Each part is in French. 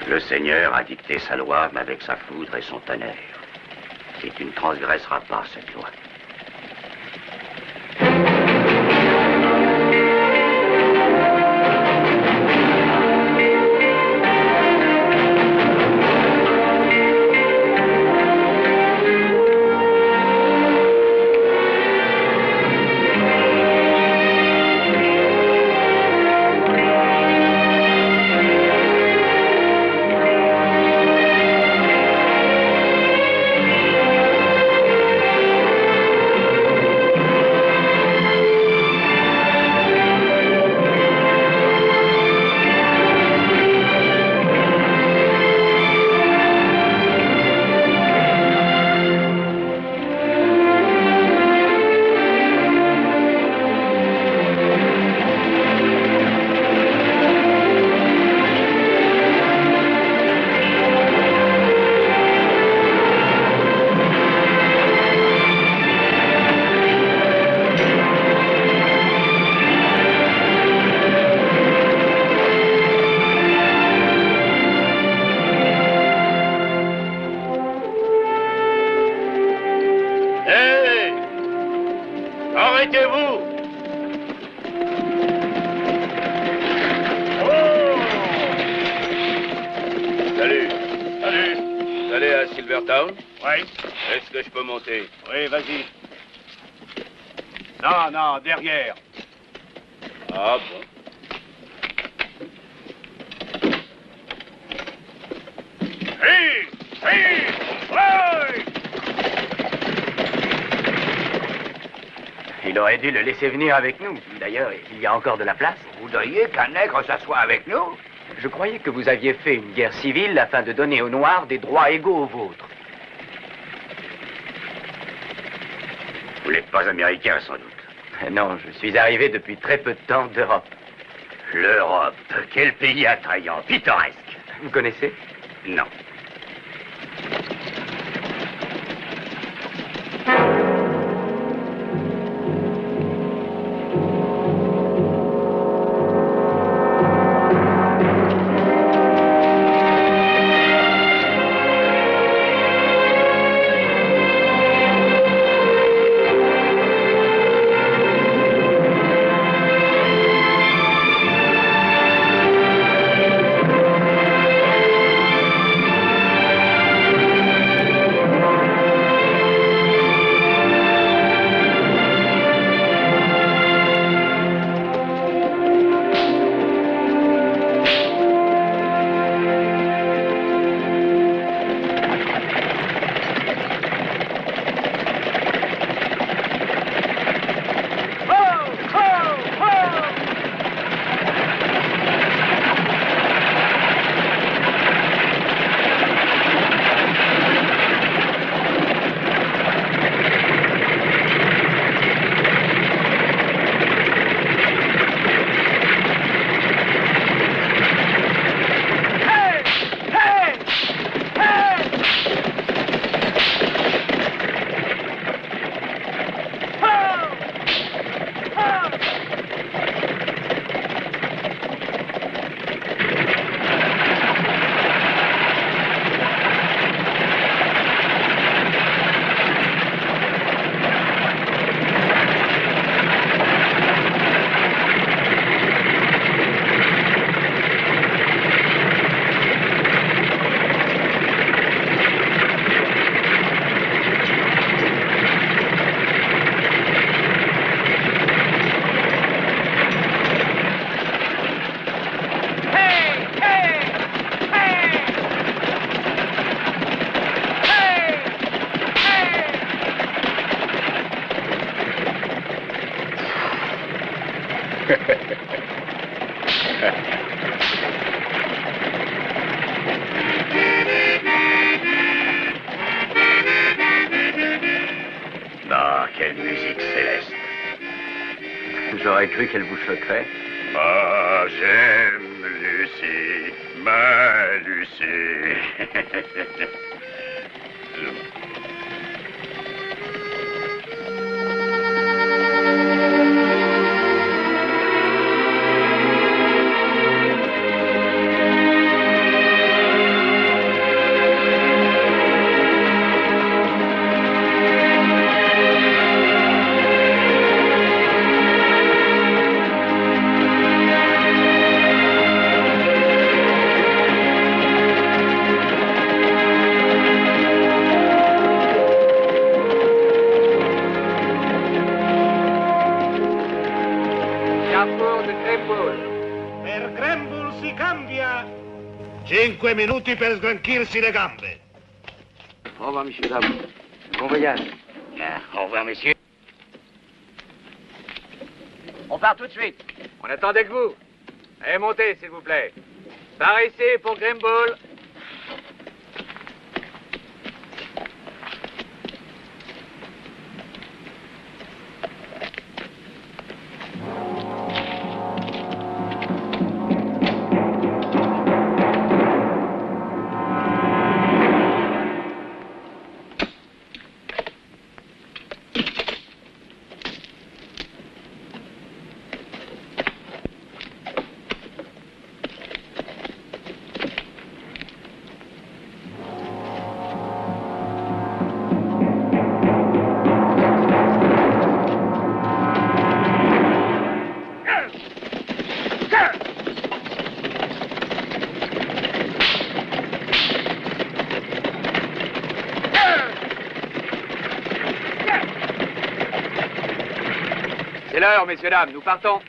Le Seigneur a dicté sa loi, mais avec sa foudre et son tonnerre. Et tu ne transgresseras pas cette loi. Est-ce que je peux monter? Oui, vas-y. Non, non, derrière. Ah bon? Hey! Hey! Ouais! Il aurait dû le laisser venir avec nous. D'ailleurs, il y a encore de la place. Vous voudriez qu'un nègre s'assoie avec nous? Je croyais que vous aviez fait une guerre civile afin de donner aux Noirs des droits égaux aux vôtres. Vous n'êtes pas américain, sans doute. Non, je suis arrivé depuis très peu de temps d'Europe. L'Europe, quel pays attrayant, pittoresque. Vous connaissez? Non. J'aurais cru qu'elle vous choquerait. Ah, j'aime Lucie, ma Lucie. Via! 5 minuti per sgranchirsi le gambe. Au revoir, monsieur, dames. Bon voyage. Bien, au revoir, messieurs. On part tout de suite. On attendait que vous. Allez, montez, s'il vous plaît. Par ici pour Grimble. C'est l'heure, messieurs, dames, nous partons.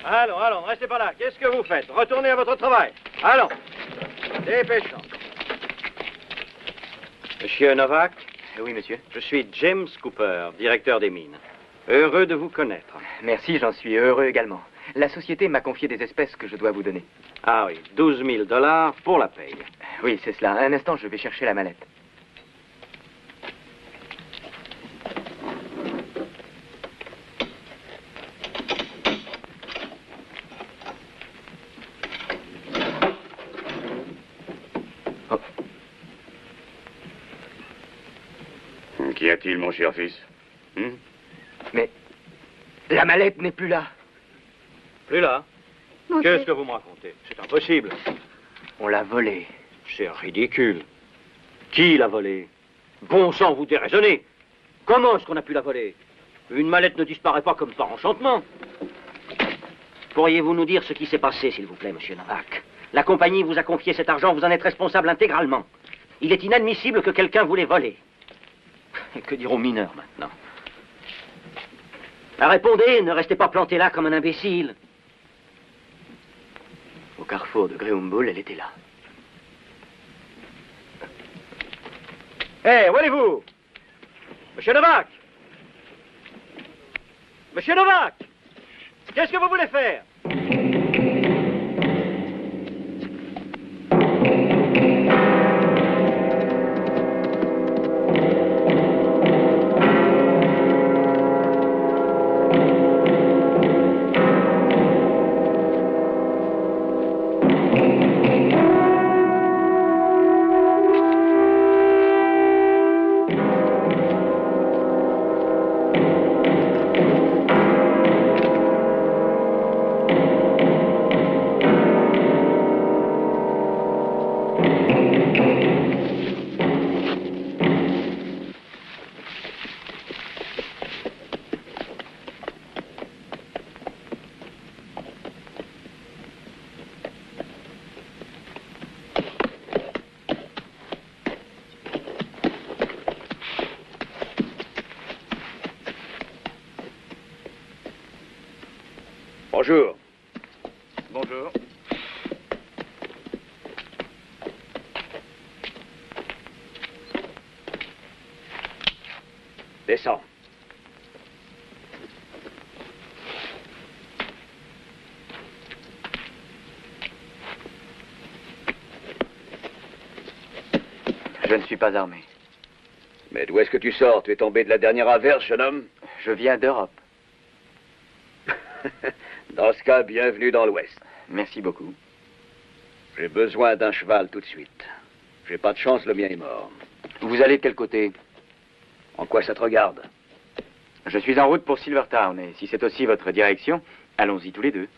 Allons, restez pas là. Qu'est-ce que vous faites? Retournez à votre travail. Allons. Dépêchons. Monsieur Novak? Oui, monsieur. Je suis James Cooper, directeur des mines. Heureux de vous connaître. Merci, j'en suis heureux également. La société m'a confié des espèces que je dois vous donner. Ah oui, 12 000 $ pour la paye. Oui, c'est cela. Un instant, je vais chercher la mallette. Qu'y a-t-il, mon cher fils? Mais la mallette n'est plus là. Plus là? Qu'est-ce que vous me racontez? C'est impossible. On l'a volée. C'est ridicule. Qui l'a volée? Bon sang, vous déraisonnez. Comment est-ce qu'on a pu la voler? Une mallette ne disparaît pas comme par enchantement. Pourriez-vous nous dire ce qui s'est passé, s'il vous plaît, monsieur Novak? La compagnie vous a confié cet argent, vous en êtes responsable intégralement. Il est inadmissible que quelqu'un vous l'ait volé. Et que diront mineurs maintenant? Répondez, ne restez pas planté là comme un imbécile. Au carrefour de Greyhound, elle était là. Hé, où allez-vous? Monsieur Novak! Monsieur Novak! Qu'est-ce que vous voulez faire? Bonjour. Bonjour. Descends. Je ne suis pas armé. Mais d'où est-ce que tu sors? Tu es tombé de la dernière averse, jeune homme? Je viens d'Europe. Dans ce cas, bienvenue dans l'Ouest. Merci beaucoup. J'ai besoin d'un cheval tout de suite. J'ai pas de chance, le mien est mort. Vous allez de quel côté? En quoi ça te regarde? Je suis en route pour Silvertown, et si c'est aussi votre direction, allons-y tous les deux.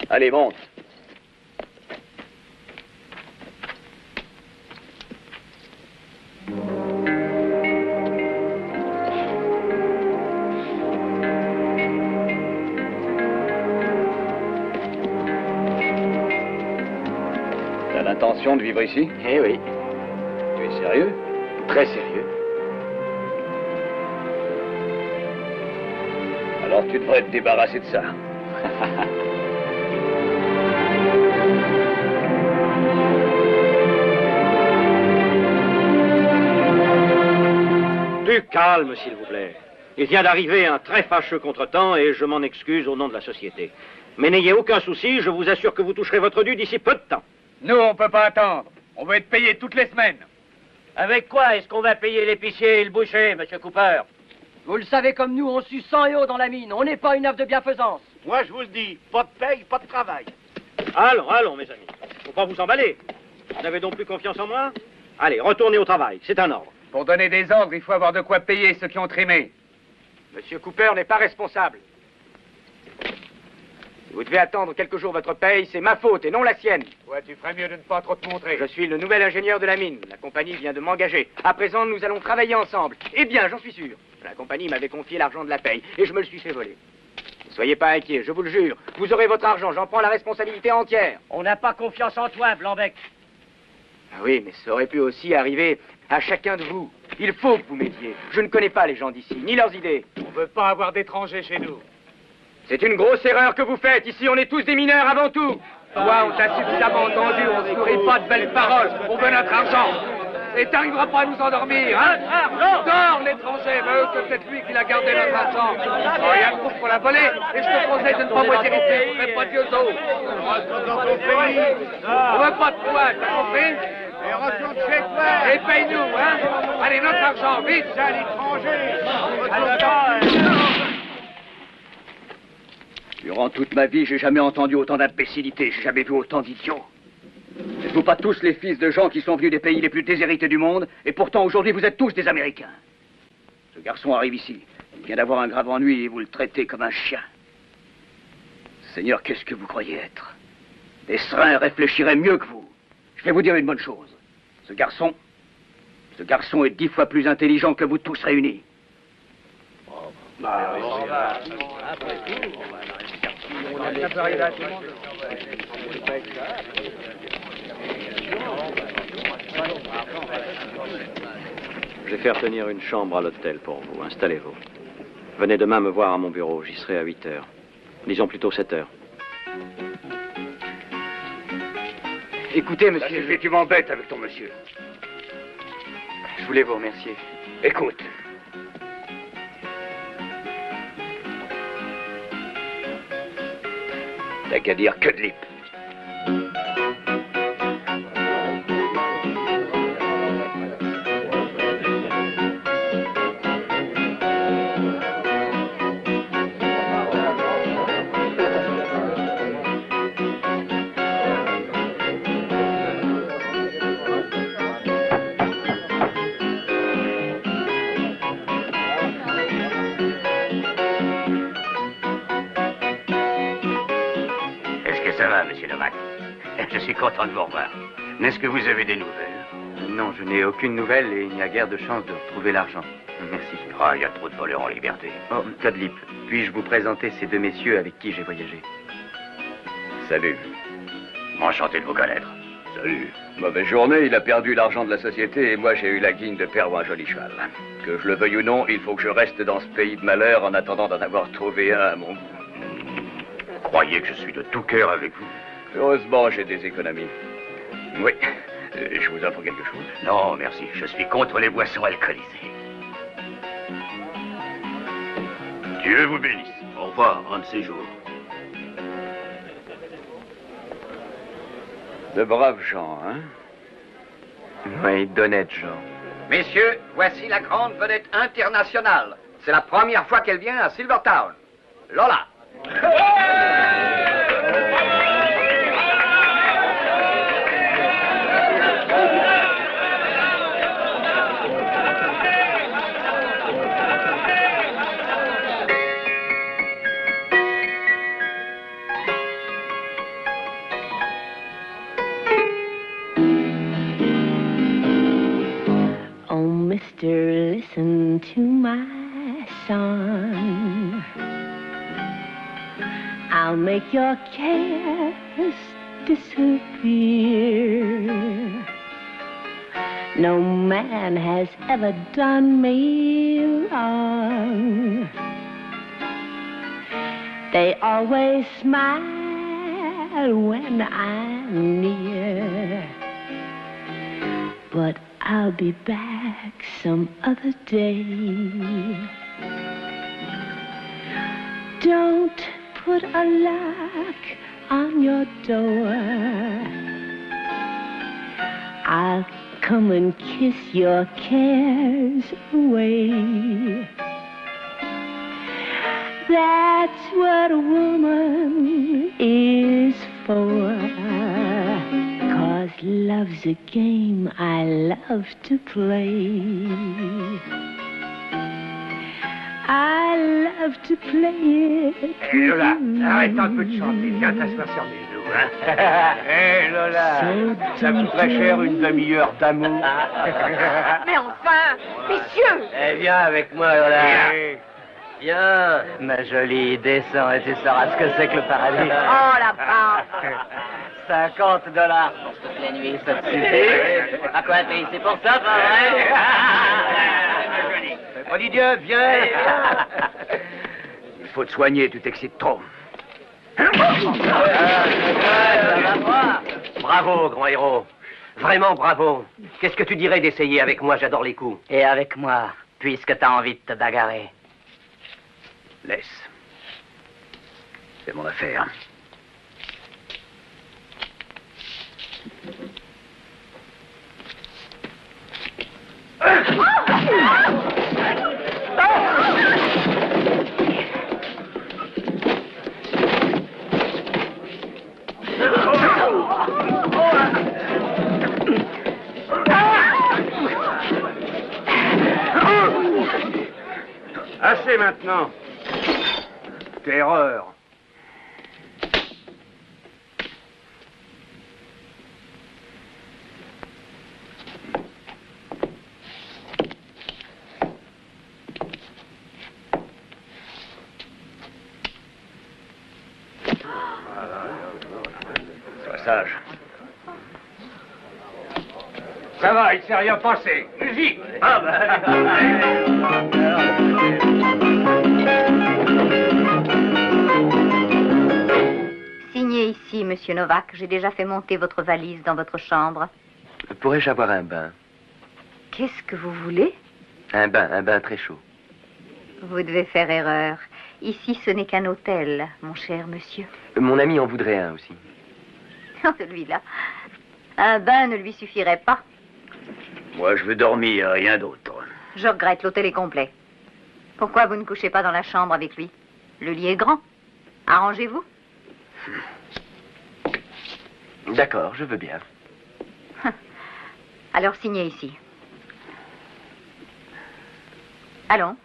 Allez, monte. T'as l'intention de vivre ici? Eh oui, Tu es sérieux? très sérieux. Alors tu devrais te débarrasser de ça. Du calme, s'il vous plaît. Il vient d'arriver un très fâcheux contretemps et je m'en excuse au nom de la société. Mais n'ayez aucun souci, je vous assure que vous toucherez votre dû d'ici peu de temps. Nous, on peut pas attendre. On veut être payé toutes les semaines. Avec quoi est-ce qu'on va payer l'épicier et le boucher, monsieur Cooper? Vous le savez comme nous, on suce 100 € dans la mine. On n'est pas une œuvre de bienfaisance. Moi, je vous le dis, pas de paye, pas de travail. Allons, allons, mes amis. Faut pas vous emballer. Vous n'avez donc plus confiance en moi? Allez, retournez au travail, c'est un ordre. Pour donner des ordres, il faut avoir de quoi payer ceux qui ont trimé. Monsieur Cooper n'est pas responsable. Si vous devez attendre quelques jours votre paye, c'est ma faute et non la sienne. Ouais, tu ferais mieux de ne pas trop te montrer. Je suis le nouvel ingénieur de la mine. La compagnie vient de m'engager. À présent, nous allons travailler ensemble. Eh bien, j'en suis sûr. La compagnie m'avait confié l'argent de la paye et je me le suis fait voler. Ne soyez pas inquiets, je vous le jure. Vous aurez votre argent, j'en prends la responsabilité entière. On n'a pas confiance en toi, Blanbec. Ah oui, mais ça aurait pu aussi arriver à chacun de vous. Il faut que vous m'aidiez. Je ne connais pas les gens d'ici, ni leurs idées. On veut pas avoir d'étrangers chez nous. C'est une grosse erreur que vous faites. Ici, on est tous des mineurs avant tout. Toi, on t'a suffisamment entendu. On ne se nourrit pas de belles paroles. On veut notre argent. Et t'arriveras pas à nous endormir, hein? Dors, l'étranger. Mais c'est peut-être lui qui l'a gardé notre argent. Oh, il y a un groupe pour la voler. Et je te conseille de ne pas moitié rester. Vous n'êtes pas Dieu d'eau. On veut pas de toi, t'as compris? Et retourne chez toi. Et paye-nous, hein? Allez, notre argent, vite! C'est à l'étranger. Durant toute ma vie, j'ai jamais entendu autant d'imbécilité, j'ai jamais vu autant d'idiots. N'êtes-vous pas tous les fils de gens qui sont venus des pays les plus déshérités du monde, et pourtant aujourd'hui vous êtes tous des Américains? Ce garçon arrive ici, il vient d'avoir un grave ennui et vous le traitez comme un chien. Seigneur, qu'est-ce que vous croyez être? Des serins réfléchiraient mieux que vous. Je vais vous dire une bonne chose. Ce garçon est 10 fois plus intelligent que vous tous réunis. Je vais faire tenir une chambre à l'hôtel pour vous. Installez-vous. Venez demain me voir à mon bureau. J'y serai à 8 heures. Disons plutôt 7 heures. Écoutez, Ça monsieur, suffit, tu m'embêtes avec ton monsieur. Je voulais vous remercier. Écoute. T'as qu'à dire que de lip. Ça va, monsieur Novak. Je suis content de vous revoir. Est-ce que vous avez des nouvelles? Non, je n'ai aucune nouvelle et il n'y a guère de chance de retrouver l'argent. Merci. Ah, il y a trop de voleurs en liberté. Oh, Codlip, puis-je vous présenter ces deux messieurs avec qui j'ai voyagé? Salut. Enchanté de vous connaître. Salut. Mauvaise journée, il a perdu l'argent de la société et moi j'ai eu la guigne de perdre un joli cheval. Que je le veuille ou non, il faut que je reste dans ce pays de malheur en attendant d'en avoir trouvé un à mon goût. Croyez que je suis de tout cœur avec vous. Heureusement, j'ai des économies. Oui. Je vous offre quelque chose? Non, merci. Je suis contre les boissons alcoolisées. Dieu vous bénisse. Au revoir, un de ces jours. De braves gens, hein? Oui, d'honnêtes gens. Messieurs, voici la grande vedette internationale. C'est la première fois qu'elle vient à Silvertown. Lola. Oh, mister, listen to my song. I'll make your cares disappear. No man has ever done me wrong. They always smile when I'm near. But I'll be back some other day. Don't put a lock on your door. I'll come and kiss your cares away. That's what a woman is for. 'Cause love's a game I love to play. I love to play it. Hé Lola, arrête un peu de chanter. Viens t'asseoir sur mes genoux, hein. Hé Lola, ça coûterait cher une demi-heure d'amour. Mais enfin, messieurs! Eh, viens avec moi, Lola. Viens, ma jolie, descends et tu sauras ce que c'est que le paradis. Oh la barbe! 50 $ pour toute la nuit, ça te suffit? À quoi t'es ici pour ça, pas vrai? Pas d'idiot, viens. Il faut te soigner, tu t'excites trop. Bravo, grand héros. Vraiment bravo. Qu'est-ce que tu dirais d'essayer avec moi? J'adore les coups. Et avec moi, puisque t'as envie de te bagarrer. Laisse. C'est mon affaire. Assez maintenant. Terreur. Sois sage. Ça va, il s'est rien passé. Vas-y. Ah Signez ici, monsieur Novak. J'ai déjà fait monter votre valise dans votre chambre. Pourrais-je avoir un bain? Qu'est-ce que vous voulez? Un bain très chaud. Vous devez faire erreur. Ici, ce n'est qu'un hôtel, mon cher monsieur. Mon ami en voudrait un aussi. Non, celui-là. Un bain ne lui suffirait pas. Moi, je veux dormir, rien d'autre. Je regrette, l'hôtel est complet. Pourquoi vous ne couchez pas dans la chambre avec lui? Le lit est grand. Arrangez-vous. D'accord, je veux bien. Alors signez ici. Allons.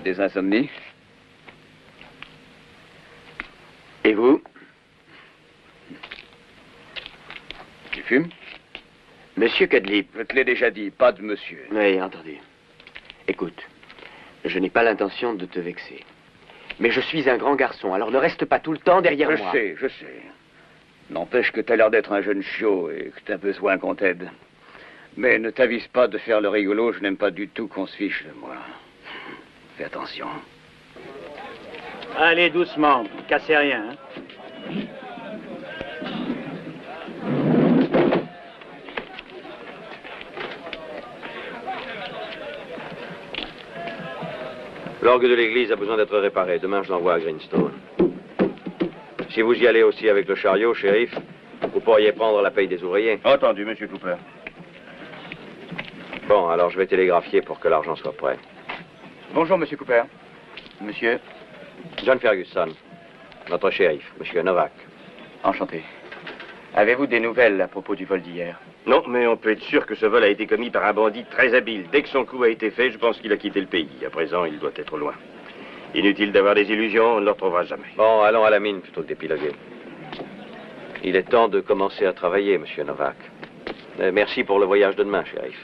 des insomnies? Et vous? Tu fumes? Monsieur Cadlip. Je te l'ai déjà dit, pas de monsieur. Oui, entendu. Écoute, je n'ai pas l'intention de te vexer. Mais je suis un grand garçon, alors ne reste pas tout le temps derrière moi. Je sais. N'empêche que t'as l'air d'être un jeune chiot et que t'as besoin qu'on t'aide. Mais ne t'avise pas de faire le rigolo, je n'aime pas du tout qu'on se fiche de moi. Fais attention. Allez, doucement, cassez rien. Hein. L'orgue de l'église a besoin d'être réparé. Demain, je l'envoie à Greenstone. Si vous y allez aussi avec le chariot, shérif, vous pourriez prendre la paye des ouvriers. Entendu, monsieur Cooper. Bon, alors je vais télégraphier pour que l'argent soit prêt. Bonjour, monsieur Cooper. Monsieur? John Ferguson, notre shérif, monsieur Novak. Enchanté. Avez-vous des nouvelles à propos du vol d'hier? Non, mais on peut être sûr que ce vol a été commis par un bandit très habile. Dès que son coup a été fait, je pense qu'il a quitté le pays. À présent, il doit être loin. Inutile d'avoir des illusions, on ne le retrouvera jamais. Bon, allons à la mine plutôt que d'épiloguer. Il est temps de commencer à travailler, monsieur Novak. Merci pour le voyage de demain, shérif.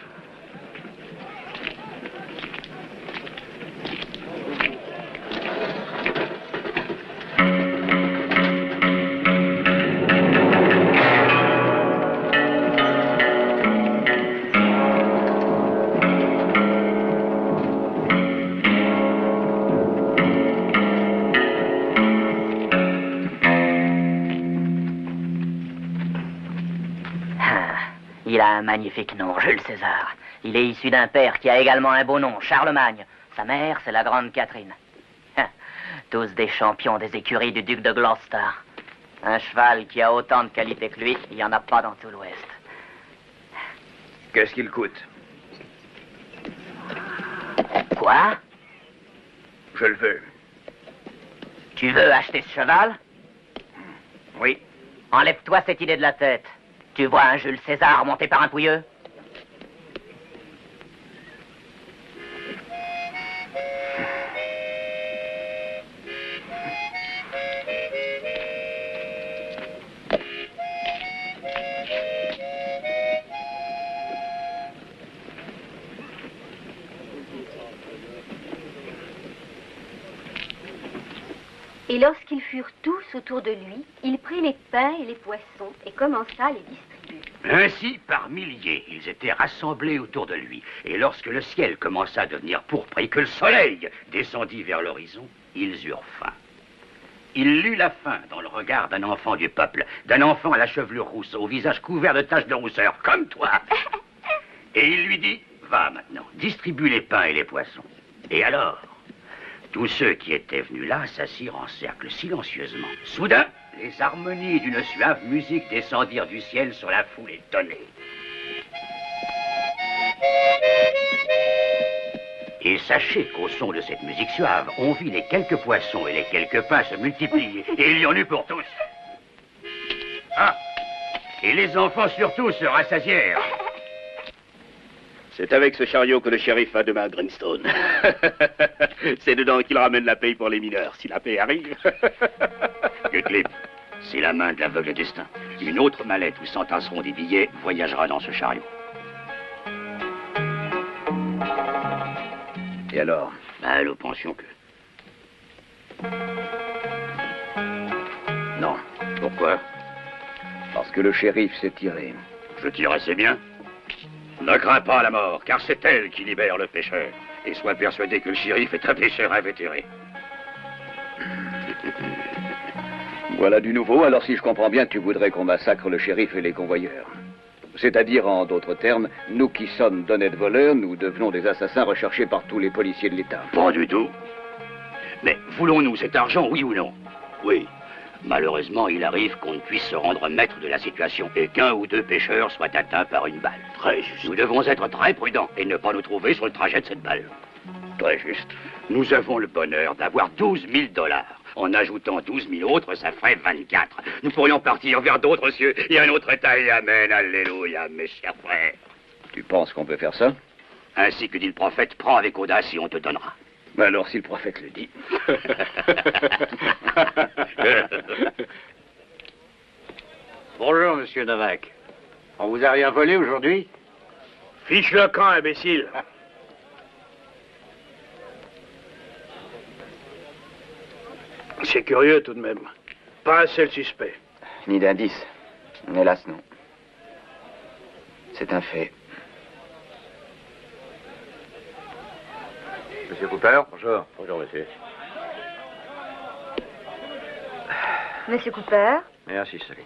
Il a un magnifique nom, Jules César. Il est issu d'un père qui a également un beau nom, Charlemagne. Sa mère, c'est la grande Catherine. Tous des champions des écuries du duc de Gloucester. Un cheval qui a autant de qualité que lui, il n'y en a pas dans tout l'Ouest. Qu'est-ce qu'il coûte? Quoi? Je le veux. Tu veux acheter ce cheval? Oui. Enlève-toi cette idée de la tête. Tu vois un Jules César monté par un pouilleux? Et lorsqu'ils furent tous autour de lui, il prit les pains et les poissons et commença à les distribuer. Ainsi, par milliers, ils étaient rassemblés autour de lui. Et lorsque le ciel commença à devenir pourpre et que le soleil descendit vers l'horizon, ils eurent faim. Il lut la faim dans le regard d'un enfant du peuple, d'un enfant à la chevelure rousse, au visage couvert de taches de rousseur, comme toi. Et il lui dit, va maintenant, distribue les pains et les poissons. Et alors, tous ceux qui étaient venus là s'assirent en cercle silencieusement. Soudain, les harmonies d'une suave musique descendirent du ciel sur la foule étonnée. Et sachez qu'au son de cette musique suave, on vit les quelques poissons et les quelques pains se multiplier. Et il y en eut pour tous. Ah! Et les enfants surtout se rassasièrent. C'est avec ce chariot que le shérif va demain à Greenstone. C'est dedans qu'il ramène la paye pour les mineurs, si la paye arrive. Cutlip, c'est la main de l'aveugle destin. Une autre mallette où s'entasseront des billets voyagera dans ce chariot. Et alors? Ben, nous pensions que... Non. Pourquoi? Parce que le shérif s'est tiré. Je tire assez bien. Ne crains pas la mort, car c'est elle qui libère le pécheur. Et sois persuadé que le shérif est un pécheur invétéré. Voilà du nouveau, alors si je comprends bien, tu voudrais qu'on massacre le shérif et les convoyeurs. C'est-à-dire, en d'autres termes, nous qui sommes d'honnêtes voleurs, nous devenons des assassins recherchés par tous les policiers de l'État. Pas du tout. Mais voulons-nous cet argent, oui ou non? Oui. Malheureusement, il arrive qu'on ne puisse se rendre maître de la situation et qu'un ou deux pêcheurs soient atteints par une balle. Très juste. Nous devons être très prudents et ne pas nous trouver sur le trajet de cette balle. Très juste. Nous avons le bonheur d'avoir 12 000 $. En ajoutant 12 000 autres, ça ferait 24. Nous pourrions partir vers d'autres cieux et un autre état et amen, alléluia, mes chers frères. Tu penses qu'on peut faire ça? Ainsi que dit le prophète, prends avec audace et on te donnera. Mais alors, si le prophète le dit. Bonjour, monsieur Novak. On vous a rien volé aujourd'hui? Fiche le camp, imbécile. C'est curieux tout de même. Pas un seul suspect. Ni d'indice. Hélas, non. C'est un fait. Monsieur Cooper, bonjour. Bonjour, monsieur. Monsieur Cooper? Merci, Sally.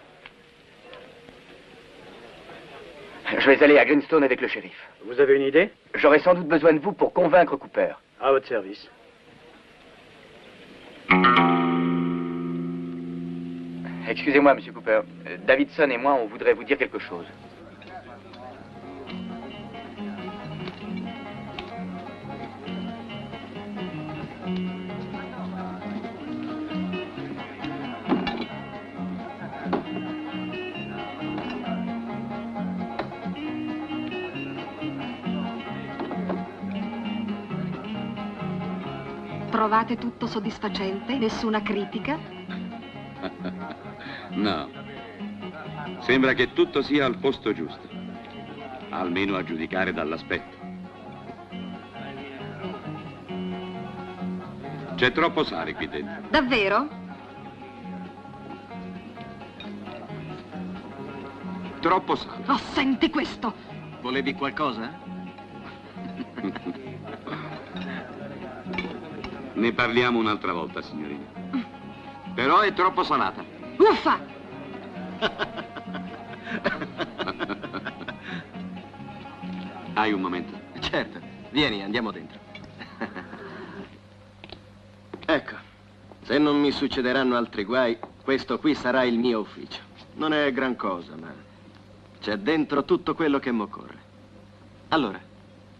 Je vais aller à Greenstone avec le shérif. Vous avez une idée? J'aurai sans doute besoin de vous pour convaincre Cooper. À votre service. Excusez-moi, monsieur Cooper. Davidson et moi, on voudrait vous dire quelque chose. Trovate tutto soddisfacente? Nessuna critica? No. Sembra che tutto sia al posto giusto. Almeno a giudicare dall'aspetto. C'è troppo sale qui dentro. Davvero? Troppo sale. Oh, senti questo! Volevi qualcosa? Ne parliamo un'altra volta, signorina. Però è troppo salata. Uffa! Hai un momento? Certo. Vieni, andiamo dentro. Ecco, se non mi succederanno altri guai, questo qui sarà il mio ufficio. Non è gran cosa, ma c'è dentro tutto quello che m'occorre. Allora,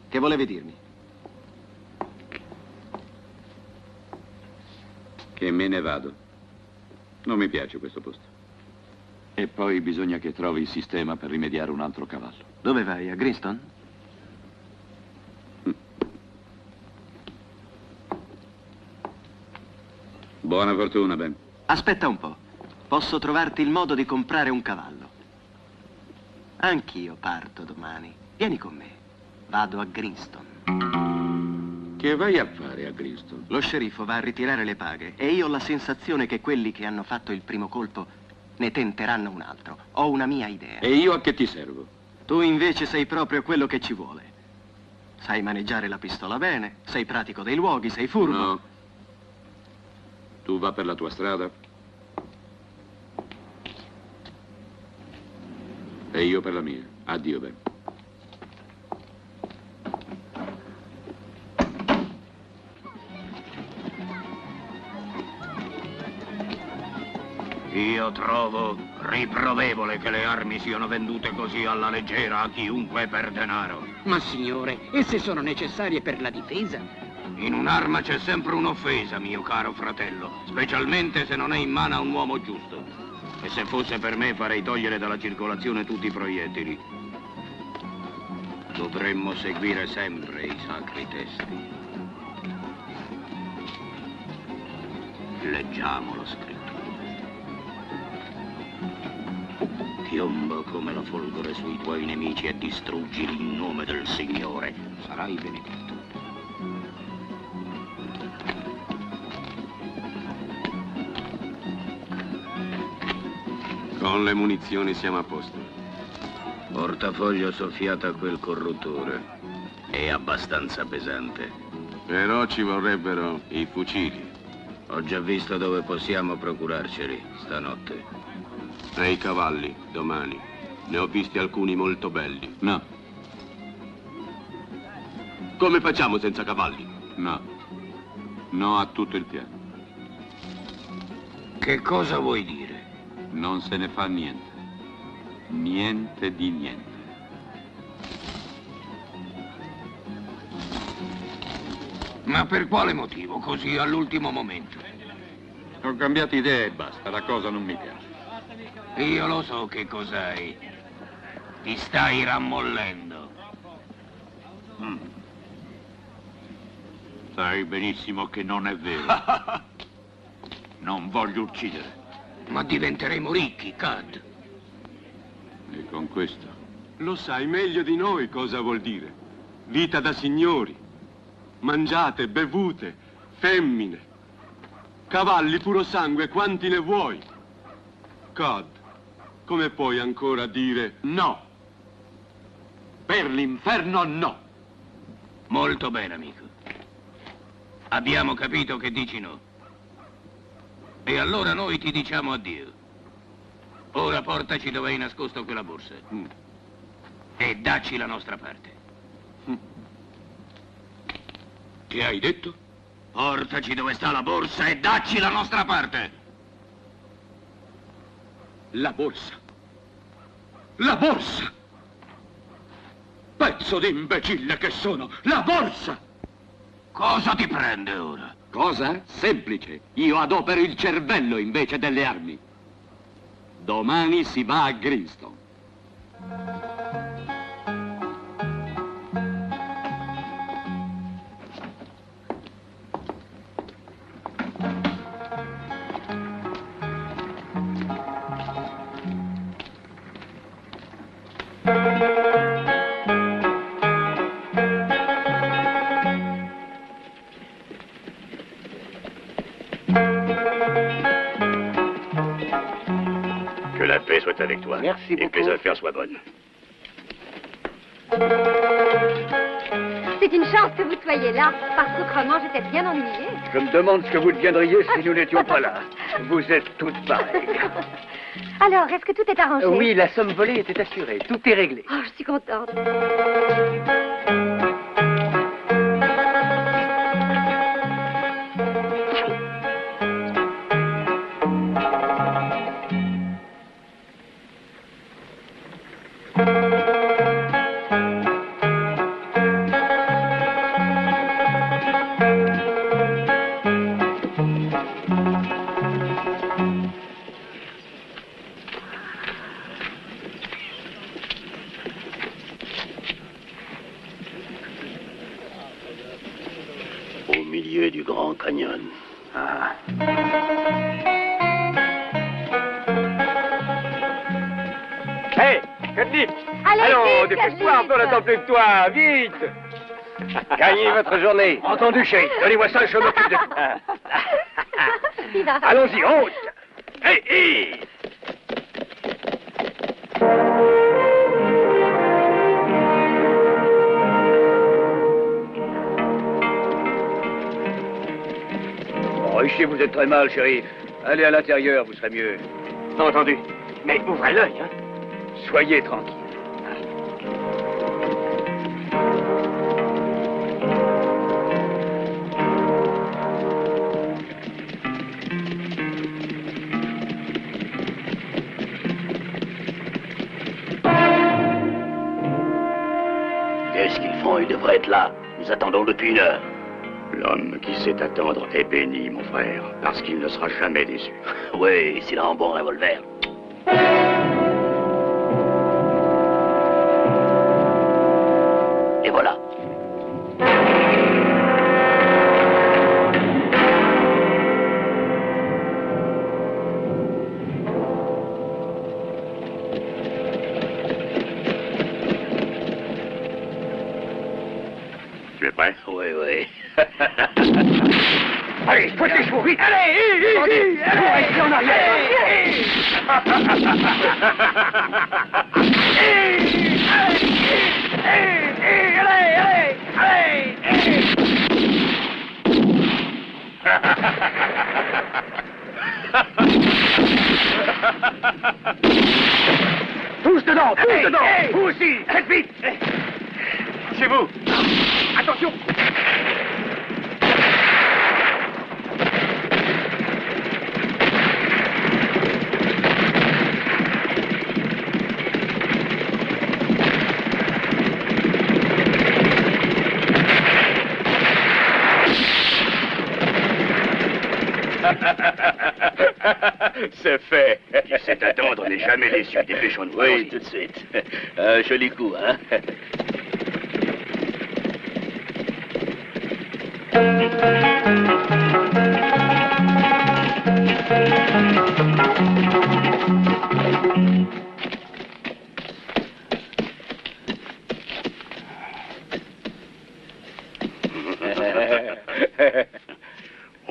che volevi dirmi? Che me ne vado. Non mi piace questo posto. E poi bisogna che trovi il sistema per rimediare un altro cavallo. Dove vai? A Greenstone? Buona fortuna, Ben. Aspetta un po'. Posso trovarti il modo di comprare un cavallo. Anch'io parto domani. Vieni con me. Vado a Greenstone. Che vai a fare a Greenstone? Lo sceriffo va a ritirare le paghe e io ho la sensazione che quelli che hanno fatto il primo colpo ne tenteranno un altro. Ho una mia idea. E io a che ti servo? Tu invece sei proprio quello che ci vuole. Sai maneggiare la pistola bene, sei pratico dei luoghi, sei furbo. No. Tu va per la tua strada. E io per la mia. Addio, Ben. Io trovo riprovevole che le armi siano vendute così alla leggera a chiunque per denaro. Ma signore, esse sono necessarie per la difesa. In un'arma c'è sempre un'offesa, mio caro fratello, specialmente se non è in mano a un uomo giusto. E se fosse per me farei togliere dalla circolazione tutti i proiettili. Dovremmo seguire sempre i sacri testi. Leggiamo la scrittura. Piomba come la folgore sui tuoi nemici e distruggili in nome del Signore. Sarai benedetto. Con le munizioni siamo a posto. Portafoglio soffiato a quel corruttore. È abbastanza pesante. Però ci vorrebbero i fucili. Ho già visto dove possiamo procurarceli stanotte. E i cavalli, domani. Ne ho visti alcuni molto belli. No. Come facciamo senza cavalli? No. No a tutto il piano. Che cosa vuoi dire? Non se ne fa niente. Niente di niente. Ma per quale motivo, così all'ultimo momento? Ho cambiato idea e basta, la cosa non mi piace. Io lo so che cos'hai. Ti stai rammollendo. Sai benissimo che non è vero. Non voglio uccidere. Ma diventeremo ricchi, Cad. E con questo? Lo sai meglio di noi cosa vuol dire. Vita da signori. Mangiate, bevute, femmine. Cavalli puro sangue, quanti ne vuoi? Cad, come puoi ancora dire no? Per l'inferno no. Molto bene, amico. Abbiamo capito che dici no. E allora noi ti diciamo addio. Ora portaci dove hai nascosto quella borsa. E dacci la nostra parte. Che hai detto? Portaci dove sta la borsa e dacci la nostra parte. La borsa. La borsa! Pezzo di imbecille che sono! La borsa! Cosa ti prende ora? Cosa? Semplice. Io adopero il cervello invece delle armi. Domani si va a Greenstone. Que la paix soit avec toi. Merci beaucoup. Et que les affaires soient bonnes. C'est une chance que vous soyez là, parce qu'autrement j'étais bien ennuyée. Je me demande ce que vous deviendriez si nous n'étions pas là. Vous êtes toutes pareilles. Alors, est-ce que tout est arrangé? Oui, la somme volée était assurée. Tout est réglé. Oh, je suis contente. Au milieu du Grand Canyon. Ah. Hé, Cadnip! Allons, dépêche-toi, on n'attend plus que toi, vite! Gagnez votre journée. Entendu, chérie. Donnez-moi ça, je m'occupe de tout. Allons-y, en route. Hé, hé! Oh, ici, vous êtes très mal, shérif. Allez à l'intérieur, vous serez mieux. Entendu. Mais ouvrez l'œil, hein. Soyez tranquille. Qu'est-ce qu'ils font? Ils devraient être là. Nous attendons depuis 1 heure. L'homme qui sait attendre est béni, mon frère, parce qu'il ne sera jamais déçu. Oui, s'il a un bon revolver. Et voilà. Tu es prêt? Oui, oui. Allez, poussez-vous, vite! Allez, restez en Tous dedans, tous dedans! Vous aussi, faites vite! Chez vous! Attention! C'est fait. Qui sait attendre n'est jamais déçu. Dépêchons-nous. Oui, tout de suite. Un joli coup, hein?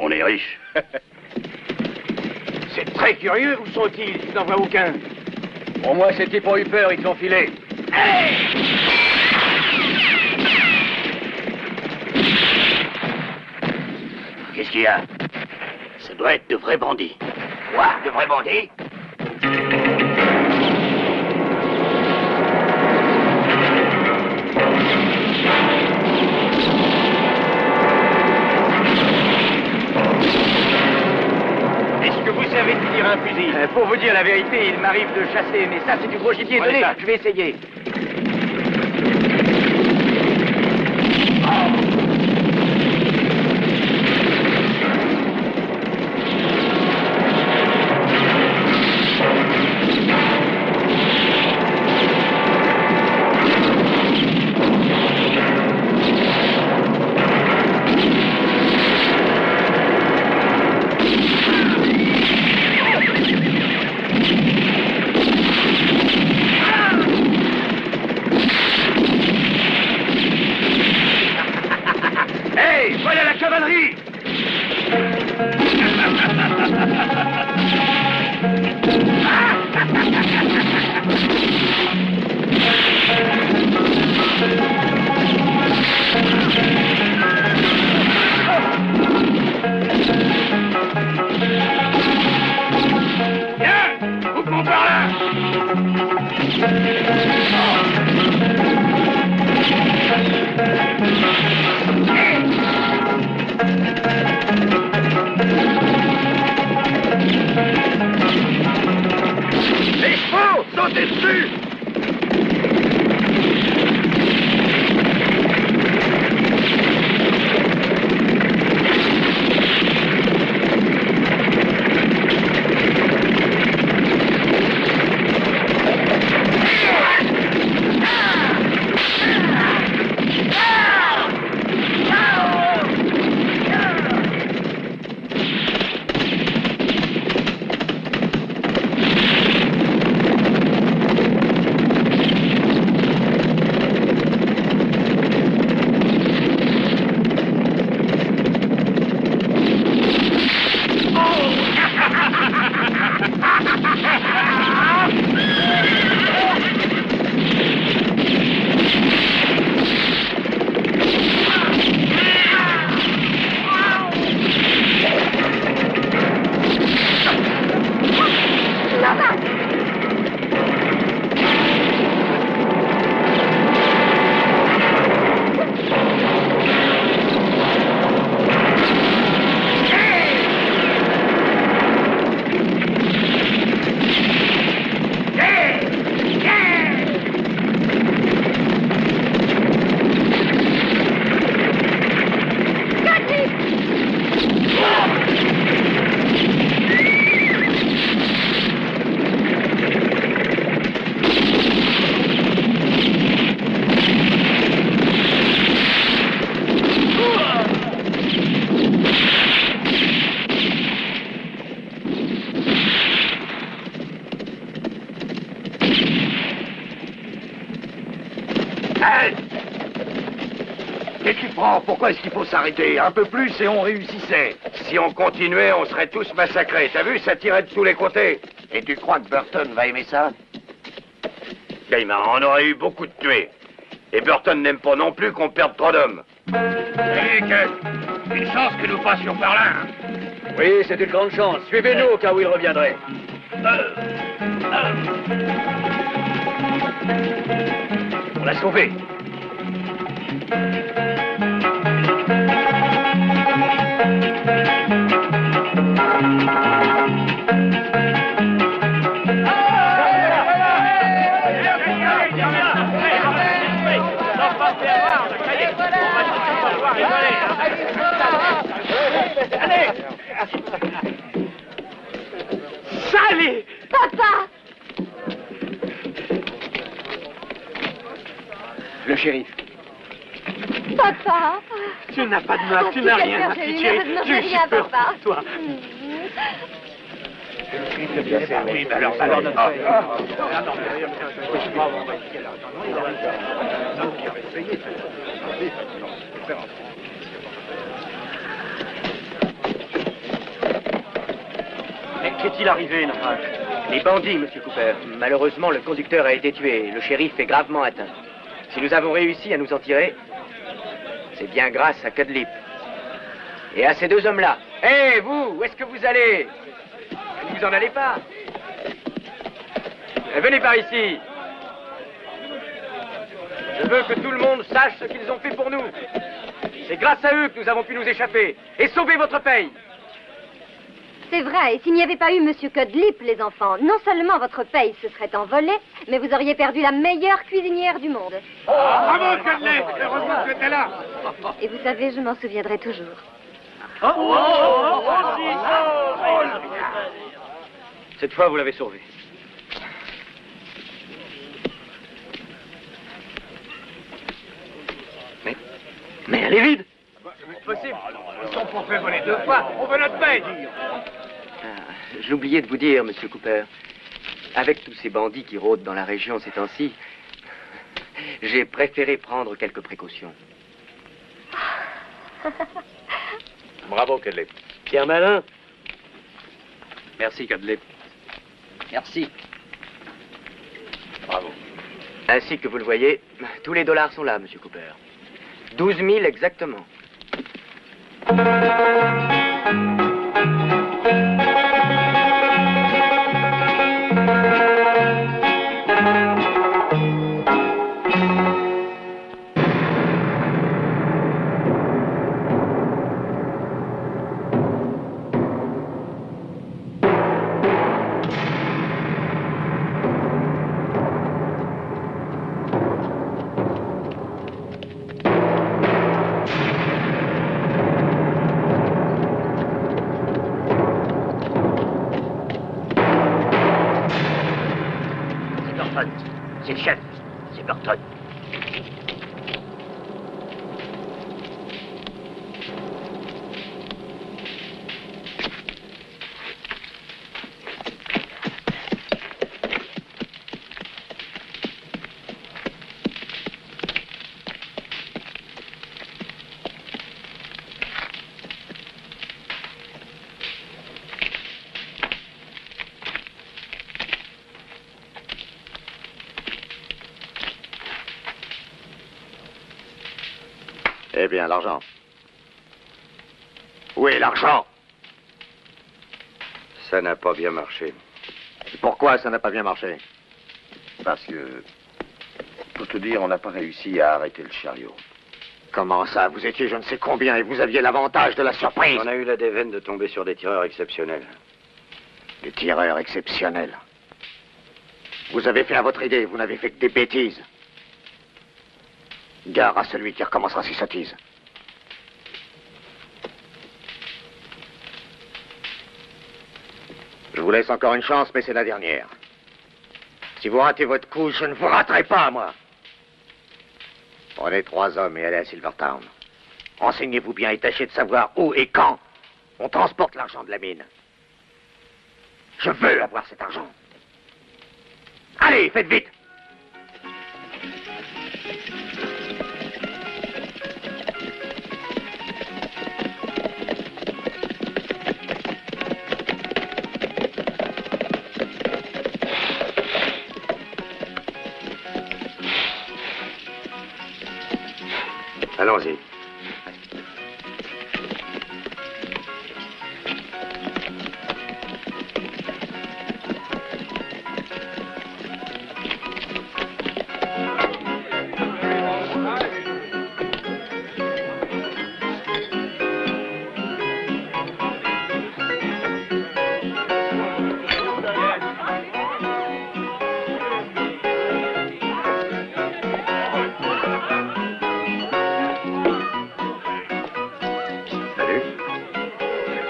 On est riche. C'est très curieux, où sont-ils? Je n'en vois aucun. Pour moi, ces types ont eu peur, ils sont filés. Hey! Qu'est-ce qu'il y a? Ça doit être de vrais bandits. Quoi? De vrais bandits? Est-ce que vous savez tirer un fusil? Pour vous dire la vérité, il m'arrive de chasser, mais ça, c'est du gros gibier. Donnez, je vais essayer. Voilà la cavalerie! Viens! Coupe-moi par là! Les chevaux! Sautez dessus! Qu'est-ce que tu prends? Pourquoi est-ce qu'il faut s'arrêter? Un peu plus et on réussissait. Si on continuait, on serait tous massacrés. T'as vu, ça tirait de tous les côtés. Et tu crois que Burton va aimer ça? Gaïman, on aurait eu beaucoup de tués. Et Burton n'aime pas non plus qu'on perde trop d'hommes. Salut, Ken. Une chance que nous passions par là. Oui, c'est une grande chance. Suivez-nous au cas où il reviendrait. On l'a sauvé. Sally! Papa! Le shérif. Papa. Tu n'as pas de main, tu n'as rien, ma pitié. J'ai rien, papa. Toi. Oui, mais alors, Mais qu'est-il arrivé, Novak? Les bandits, Monsieur Cooper. Malheureusement, le conducteur a été tué. Le shérif est gravement atteint. Si nous avons réussi à nous en tirer, c'est bien grâce à Cudlip. Et à ces deux hommes-là. Hé, vous, où est-ce que vous allez? Vous en allez pas. Venez par ici. Je veux que tout le monde sache ce qu'ils ont fait pour nous. C'est grâce à eux que nous avons pu nous échapper et sauver votre paye. C'est vrai, et s'il n'y avait pas eu Monsieur Cudlip, les enfants, non seulement votre paye se serait envolée, mais vous auriez perdu la meilleure cuisinière du monde. Oh, bravo, Cudlip! Heureusement que tu étais là. Et vous savez, je m'en souviendrai toujours. Cette fois, vous l'avez sauvé. Mais elle est vide. C'est possible. Ils sont pour faire voler deux fois. On veut notre paye. J'ai oublié de vous dire, Monsieur Cooper. Avec tous ces bandits qui rôdent dans la région ces temps-ci, j'ai préféré prendre quelques précautions. Bravo, Cudlip. Bien malin. Merci, Cudlip. Merci. Bravo. Ainsi que vous le voyez, tous les dollars sont là, Monsieur Cooper. 12 000 exactement. C'est le chef. C'est Burton. Eh bien, l'argent. Où est l'argent? Ça n'a pas bien marché. Pourquoi ça n'a pas bien marché? Parce que, pour te dire, on n'a pas réussi à arrêter le chariot. Comment ça? Vous étiez je ne sais combien et vous aviez l'avantage de la surprise. On a eu la déveine de tomber sur des tireurs exceptionnels. Des tireurs exceptionnels. Vous avez fait à votre idée, vous n'avez fait que des bêtises. Gare à celui qui recommencera ses sottises. Je vous laisse encore une chance, mais c'est la dernière. Si vous ratez votre coup, je ne vous raterai pas, moi. Prenez 3 hommes et allez à Silvertown. Renseignez-vous bien et tâchez de savoir où et quand on transporte l'argent de la mine. Je veux avoir cet argent. Allez, faites vite! Allons-y.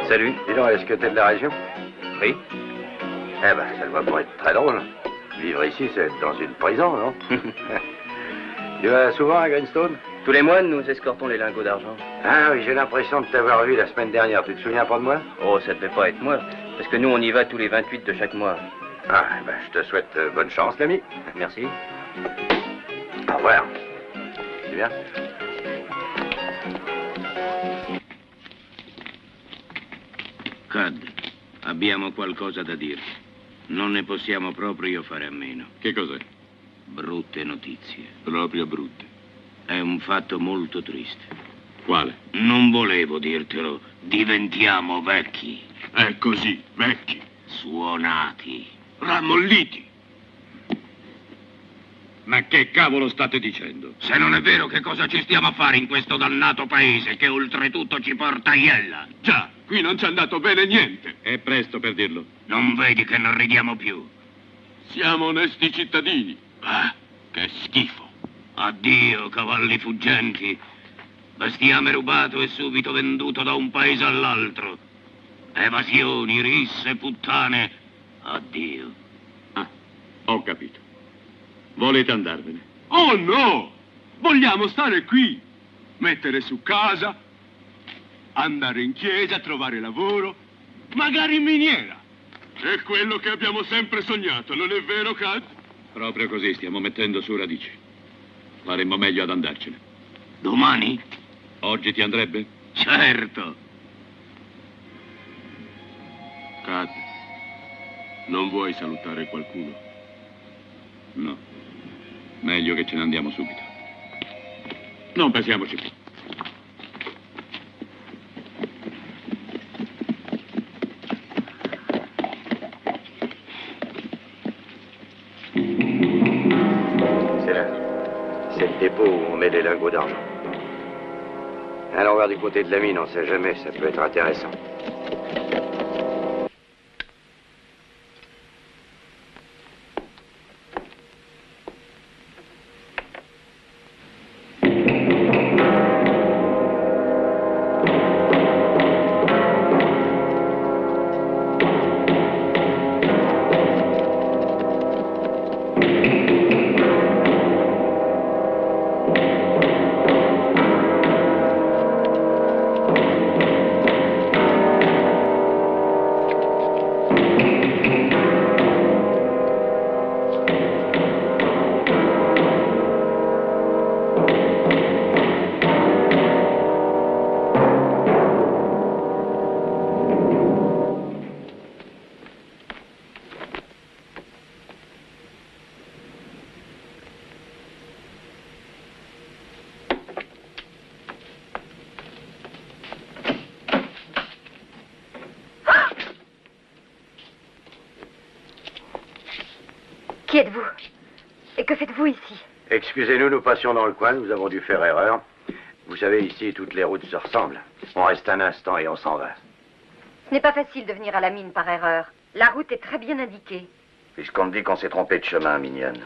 Salut, dis donc, est-ce que t'es de la région? Oui. Eh ben, ça doit pas être très drôle. Vivre ici, c'est être dans une prison, non? Tu vas souvent à Greenstone? Tous les mois, nous escortons les lingots d'argent. Ah oui, j'ai l'impression de t'avoir vu la semaine dernière. Tu te souviens pas de moi? Oh, ça devait pas être moi. Parce que nous, on y va tous les 28 de chaque mois. Ah, ben, je te souhaite bonne chance, l'ami. Merci. Au revoir. C'est bien? Cad, abbiamo qualcosa da dirti. Non ne possiamo proprio fare a meno. Che cos'è? Brutte notizie. Proprio brutte. È un fatto molto triste. Quale? Non volevo dirtelo. Diventiamo vecchi. È così, vecchi. Suonati. Rammolliti. Ma che cavolo state dicendo? Se non è vero, che cosa ci stiamo a fare in questo dannato paese che oltretutto ci porta a Iella? Già, qui non ci è andato bene niente. È presto per dirlo. Non vedi che non ridiamo più? Siamo onesti cittadini. Ah, che schifo. Addio, cavalli fuggenti. Bestiame rubato e subito venduto da un paese all'altro. Evasioni, risse, puttane. Addio. Ah, ho capito. Volete andarvene? Oh no! Vogliamo stare qui. Mettere su casa, andare in chiesa, trovare lavoro, magari in miniera. È quello che abbiamo sempre sognato, non è vero, Cad? Proprio così, stiamo mettendo su radici. Faremmo meglio ad andarcene. Domani? Oggi ti andrebbe? Certo. Cad, non vuoi salutare qualcuno? No. Meglio che ce ne andiamo subito. Non pensiamoci più. C'est là. C'est le dépôt où on met les lingots d'argent. Allons voir du côté de la mine, on sait jamais, ça peut être intéressant. Qui êtes-vous? Et que faites-vous ici? Excusez-nous, nous passions dans le coin, nous avons dû faire erreur. Vous savez, ici, toutes les routes se ressemblent. On reste un instant et on s'en va. Ce n'est pas facile de venir à la mine par erreur. La route est très bien indiquée. Puisqu'on me dit qu'on s'est trompé de chemin, mignonne.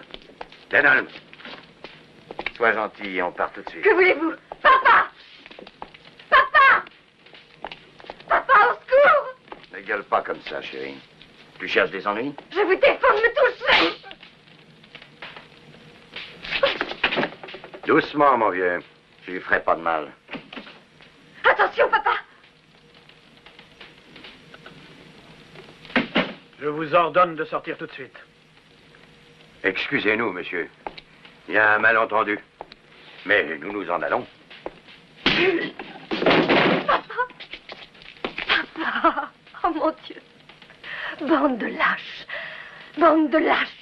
Denholm, sois gentil, on part tout de suite. Que voulez-vous? Papa! Papa! Papa, au secours! Ne gueule pas comme ça, chérie. Tu cherches des ennuis? Je vous défends de me toucher! Doucement, mon vieux. Je lui ferai pas de mal. Attention, papa! Je vous ordonne de sortir tout de suite. Excusez-nous, monsieur. Il y a un malentendu. Mais nous nous en allons. Papa! Oh, mon Dieu! Bande de lâches! Bande de lâches!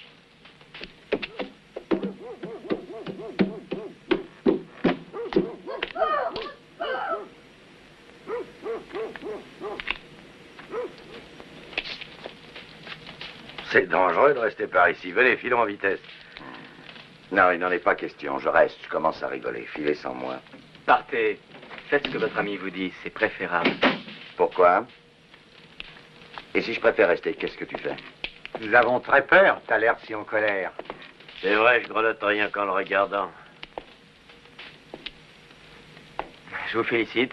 C'est dangereux de rester par ici. Venez, filons en vitesse. Non, il n'en est pas question. Je reste. Je commence à rigoler. Filez sans moi. Partez. Faites ce que votre ami vous dit. C'est préférable. Pourquoi? Et si je préfère rester, qu'est-ce que tu fais? Nous avons très peur. T'as l'air si en colère. C'est vrai, je grelotte rien qu'en le regardant. Je vous félicite.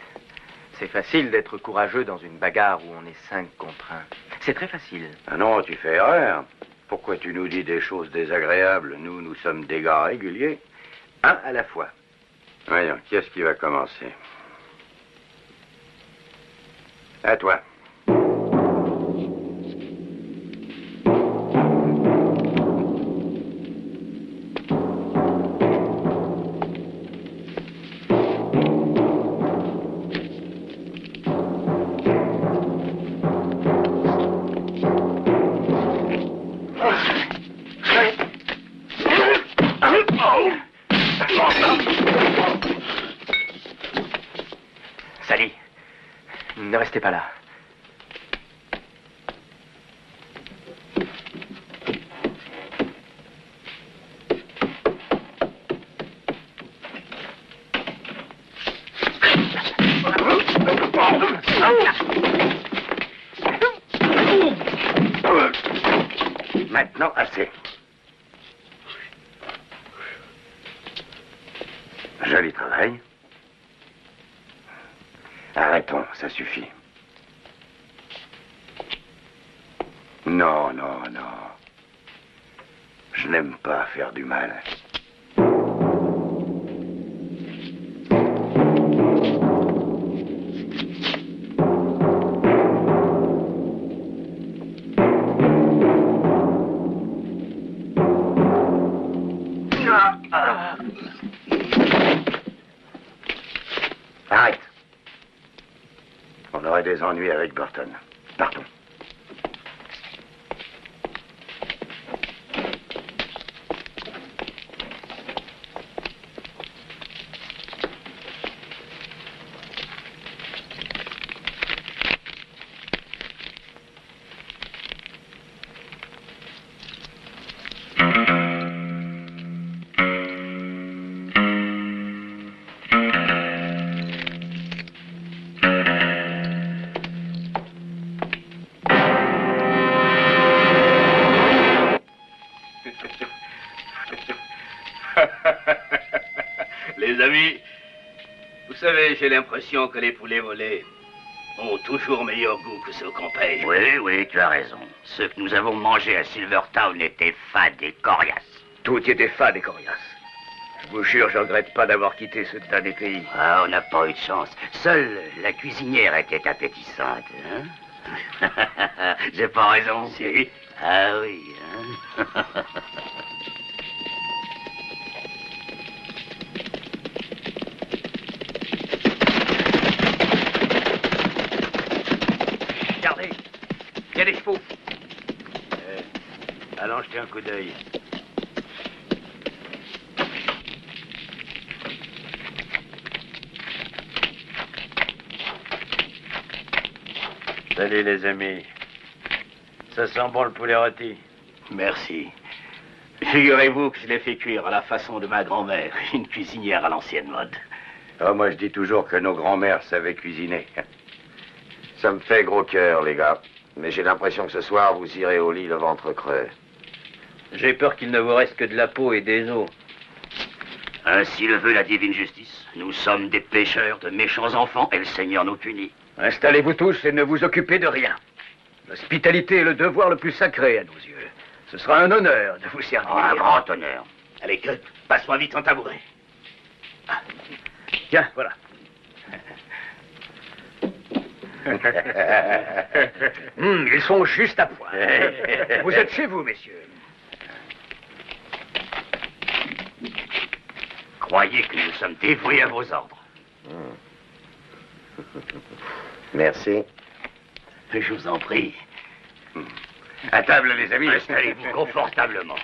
C'est facile d'être courageux dans une bagarre où on est 5 contre 1. C'est très facile. Ah non, tu fais erreur. Pourquoi tu nous dis des choses désagréables? Nous sommes des gars réguliers. Un à la fois. Voyons, qui est-ce qui va commencer? À toi. Sally, ne restez pas là. Maintenant, assez. Joli travail. Arrêtons, ça suffit. Non, non, non. Je n'aime pas faire du mal. Arrête. On aurait des ennuis avec Burton. Partons. Les amis, vous savez, j'ai l'impression que les poulets volés ont toujours meilleur goût que ceux qu'on paye. Oui, oui, tu as raison. Ceux que nous avons mangés à Silvertown étaient fades et coriaces. Tout y était fade et coriace. Je vous jure, je regrette pas d'avoir quitté ce tas des pays. Ah, on n'a pas eu de chance. Seule la cuisinière était appétissante. Hein? J'ai pas raison? Si. Ah oui, hein? Regardez, il y a des chevaux. Allons jeter un coup d'œil. Salut les amis. Ça sent bon le poulet rôti. Merci. Figurez-vous que je l'ai fait cuire à la façon de ma grand-mère, une cuisinière à l'ancienne mode. Oh, moi, je dis toujours que nos grands-mères savaient cuisiner. Ça me fait gros cœur, les gars. Mais j'ai l'impression que ce soir, vous irez au lit le ventre creux. J'ai peur qu'il ne vous reste que de la peau et des os. Ainsi le veut la divine justice. Nous sommes des pécheurs, de méchants enfants, et le Seigneur nous punit. Installez-vous tous et ne vous occupez de rien. L'hospitalité est le devoir le plus sacré à nos yeux. Ce sera un honneur de vous servir. Oh, un grand honneur. Allez, Kurt, passe-moi vite ton tabouret. Tiens, voilà. Ils sont juste à point. Vous êtes chez vous, messieurs. Croyez que nous sommes dévoués à vos ordres. Merci. Je vous en prie. À table, les amis. Installez-vous confortablement.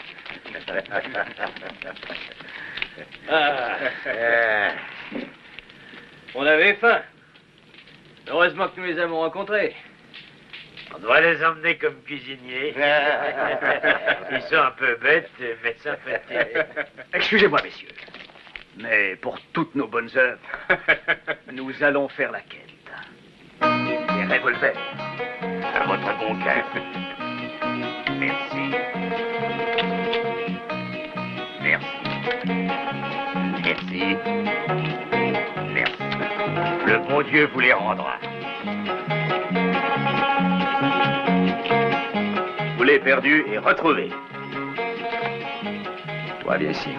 On avait faim. Heureusement que nous les avons rencontrés. On doit les emmener comme cuisiniers. Ils sont un peu bêtes, mais ça fait tirer. Excusez-moi, messieurs. Mais pour toutes nos bonnes œuvres, nous allons faire la quête. Les revolvers. À votre bon cœur. Merci. Merci. Merci. Merci. Le bon Dieu vous les rendra. Vous l'avez perdu et retrouvé. Toi, viens ici.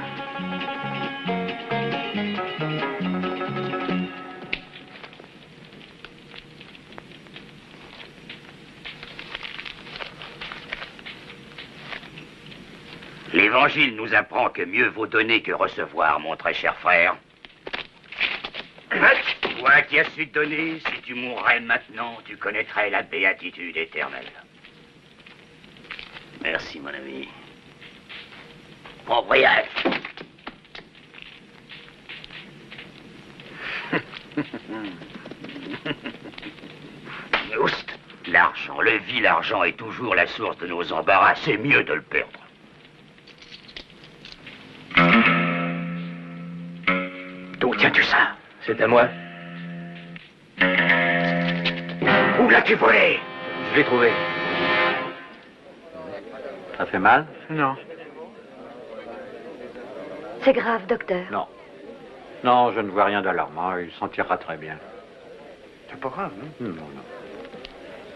L'Évangile nous apprend que mieux vaut donner que recevoir, mon très cher frère. Toi qui as su donner, si tu mourrais maintenant, tu connaîtrais la béatitude éternelle. Merci, mon ami. Propriétaire. Oust, l'argent, le vil argent est toujours la source de nos embarras. C'est mieux de le perdre. D'où tiens-tu ça? C'est à moi. Où l'as-tu volé? Je l'ai trouvé. Ça fait mal? Non. C'est grave, docteur. Non. Non, je ne vois rien d'alarmant. Il s'en tirera très bien. C'est pas grave, non? Non, non.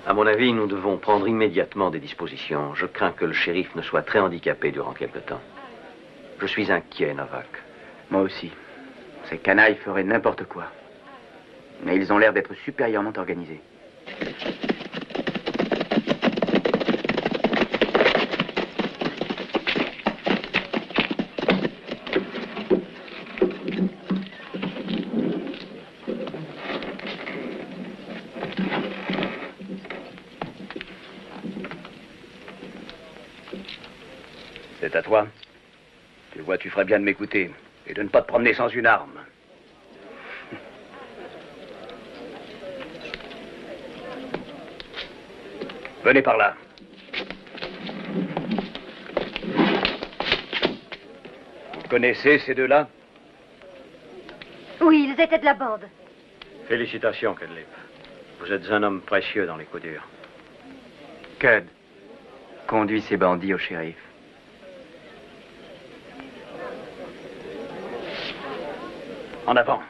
À mon avis, nous devons prendre immédiatement des dispositions. Je crains que le shérif ne soit très handicapé durant quelque temps. Je suis inquiet, Novak. Moi aussi. Ces canailles feraient n'importe quoi. Mais ils ont l'air d'être supérieurement organisés. C'est à toi. Tu vois, tu ferais bien de m'écouter et de ne pas te promener sans une arme. Venez par là. Vous connaissez ces deux-là? Oui, ils étaient de la bande. Félicitations, Cudlip. Vous êtes un homme précieux dans les coups durs. Cud, conduis ces bandits au shérif. En avant.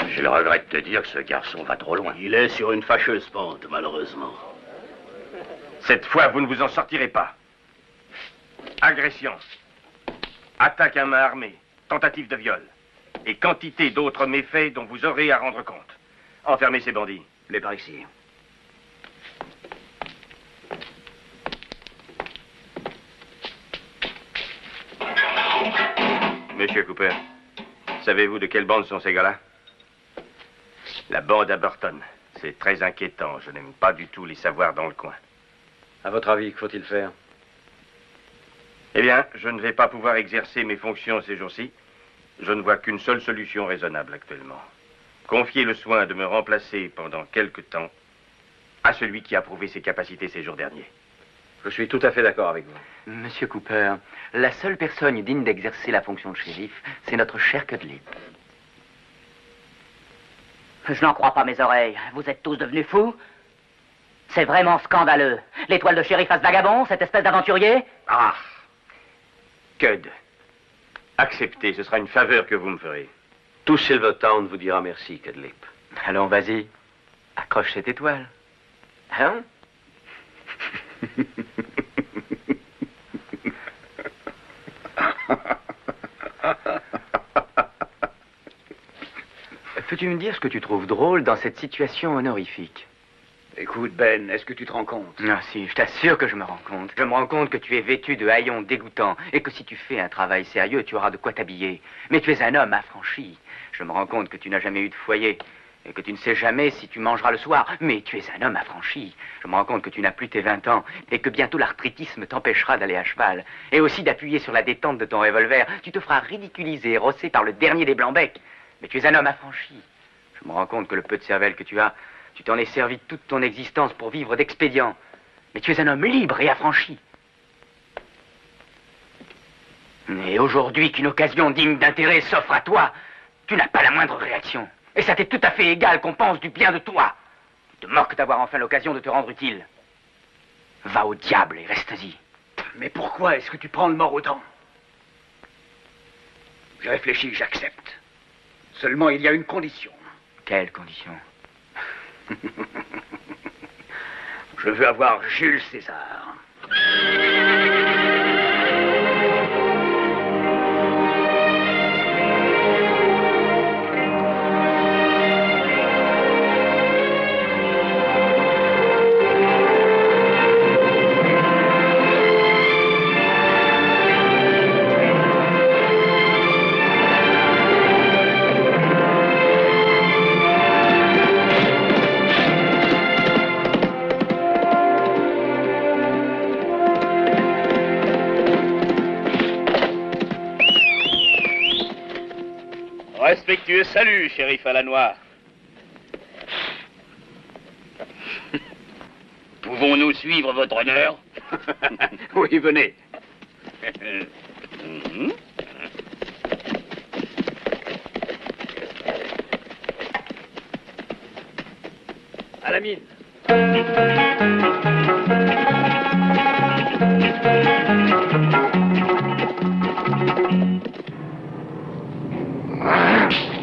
Je le regrette de te dire que ce garçon va trop loin. Il est sur une fâcheuse pente, malheureusement. Cette fois, vous ne vous en sortirez pas. Agression, attaque à main armée, tentative de viol et quantité d'autres méfaits dont vous aurez à rendre compte. Enfermez ces bandits. Les par ici. Monsieur Cooper, savez-vous de quelle bande sont ces gars-là? La bande à Burton. C'est très inquiétant. Je n'aime pas du tout les savoir dans le coin. À votre avis, que faut-il faire? Eh bien, je ne vais pas pouvoir exercer mes fonctions ces jours-ci. Je ne vois qu'une seule solution raisonnable actuellement. Confier le soin de me remplacer pendant quelque temps à celui qui a prouvé ses capacités ces jours derniers. Je suis tout à fait d'accord avec vous. Monsieur Cooper, la seule personne digne d'exercer la fonction de shérif, c'est notre cher Cudlip. Je n'en crois pas mes oreilles. Vous êtes tous devenus fous? C'est vraiment scandaleux. L'étoile de shérif à ce vagabond, cette espèce d'aventurier? Ah! Cud, acceptez, ce sera une faveur que vous me ferez. Tout Silvertown vous dira merci, Cudlip. Allons, vas-y. Accroche cette étoile. Hein? Peux-tu me dire ce que tu trouves drôle dans cette situation honorifique? Écoute, Ben, est-ce que tu te rends compte? Non, si, je t'assure que je me rends compte. Je me rends compte que tu es vêtu de haillons dégoûtants et que si tu fais un travail sérieux, tu auras de quoi t'habiller. Mais tu es un homme affranchi. Je me rends compte que tu n'as jamais eu de foyer et que tu ne sais jamais si tu mangeras le soir. Mais tu es un homme affranchi. Je me rends compte que tu n'as plus tes 20 ans et que bientôt l'arthritisme t'empêchera d'aller à cheval. Et aussi d'appuyer sur la détente de ton revolver. Tu te feras ridiculiser et rosser par le dernier des blancs-becs. Mais tu es un homme affranchi. Je me rends compte que le peu de cervelle que tu as, tu t'en es servi toute ton existence pour vivre d'expédients. Mais tu es un homme libre et affranchi. Et aujourd'hui qu'une occasion digne d'intérêt s'offre à toi, tu n'as pas la moindre réaction. Et ça t'est tout à fait égal qu'on pense du bien de toi. Tu te moques d'avoir enfin l'occasion de te rendre utile. Va au diable et reste-y. Mais pourquoi est-ce que tu prends le mort aux dents? J'ai réfléchi, j'accepte. Seulement, il y a une condition. Quelle condition? Je veux avoir Jules César. Respectueux salut, shérif à la noire. Pouvons-nous suivre votre honneur? Oui, venez. À la mine.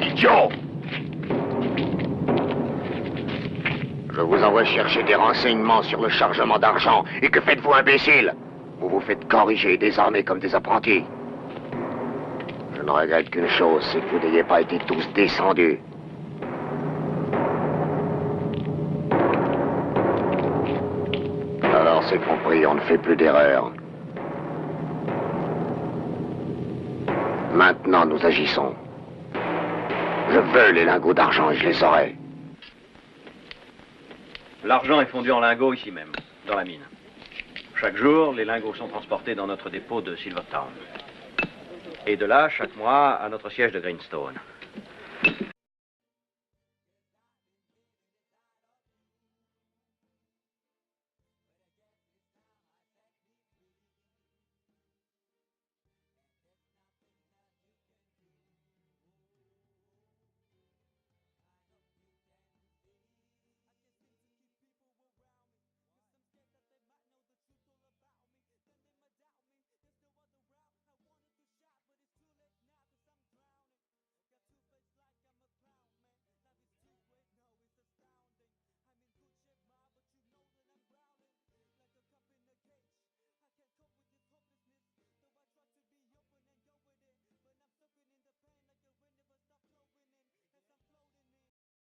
Idiot! Je vous envoie chercher des renseignements sur le chargement d'argent. Et que faites-vous, imbécile? Vous vous faites corriger et désarmer comme des apprentis. Je ne regrette qu'une chose, c'est que vous n'ayez pas été tous descendus. Alors c'est compris, on ne fait plus d'erreurs. Maintenant, nous agissons. Je veux les lingots d'argent et je les aurai. L'argent est fondu en lingots ici même, dans la mine. Chaque jour, les lingots sont transportés dans notre dépôt de Silvertown. Et de là, chaque mois, à notre siège de Greenstone.